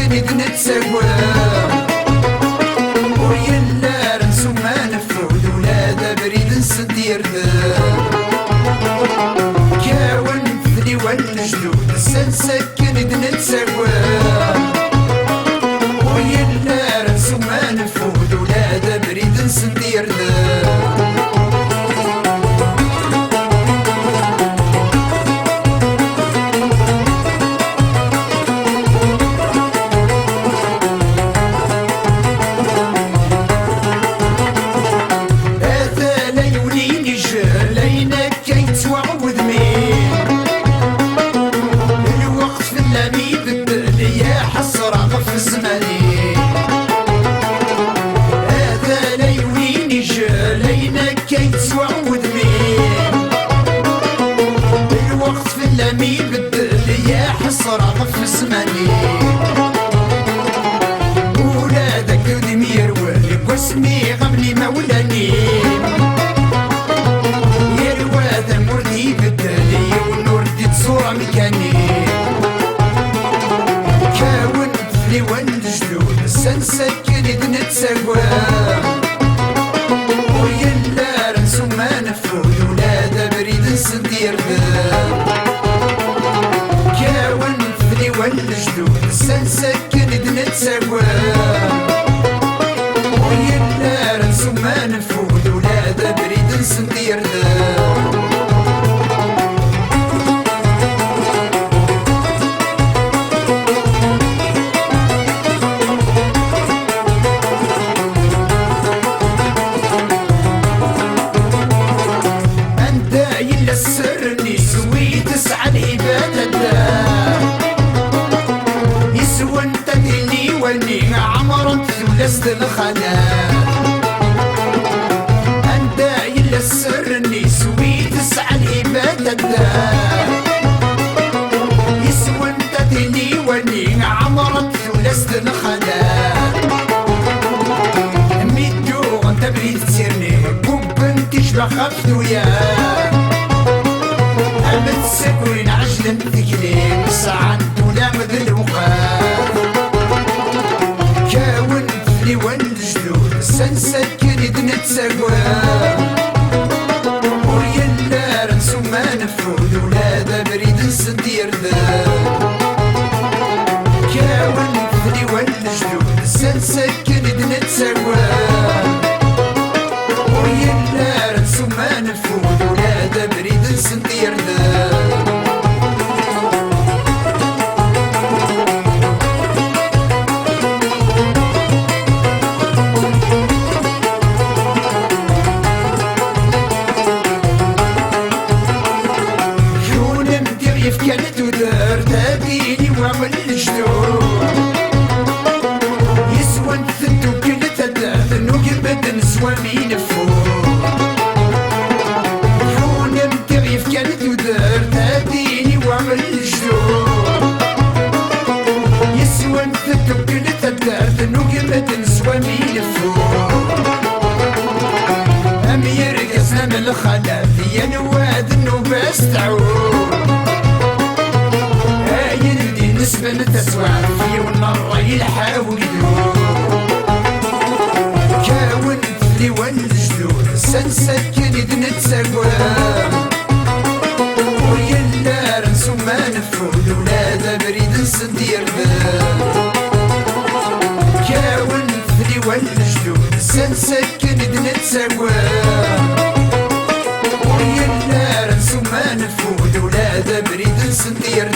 سنسكن نتسوى ويلا رنسو ما نفود ولا بريد نسدير كاون ثلي والجدود سنسكن نتسوى ويلا رنسو ما نفود ولا بريد نسدير في الزماني ولادك دمير والك واسمي غبني مولاني يا الواد مردي بدالي والنور دي تصورة مكاني كاون ثلي والجدود سنسكن نتسوى ويلا رنسو ما نفود ولاد بريد نسدير والجدود سنسكن نتسوى ويلا رنسو ما نفود ولا بريد نسدير أنت إلا السرني سوي تسعى العبادة عمرت ثلثت الخلاء أنت إلا السرني سوي تسعى العبادة يسوى انت تلي وني عمرت ثلثت الخلاء ميدو انت بريد تسيرني بوب تشبه خفت وياه أمت سكوين عجل تكليم ساعة ولا مذل وقاف والجدود سنسكن نتسوى ويلا رنسو ما نفود ولا بريد نسدير كاون ثلي والجدود سنسكن نتسوى ويلا رنسو ما نفود ولا بريد نسدير كانت ودار تابيني وعمل الجدود يسوى نثنتو كنت هداف نقبد نسوى مين فوق يونا متغيف كانت ودار تابيني وعمل الجدود يسوى نثنتو كنت هداف نقبد نسوى مين فوق أم يرقصنا من الخلاف يا نواد النوبة استعود نسبة نتسوى فيه والنار يلحاو يدور كاون ثلي والجدود سنسكن نتسوى ويلا رنسو ما نفود ولا بريد نسدير كاون ثلي والجدود سنسكن نتسوى ويلا رنسو ما نفود ولا بريد نسدير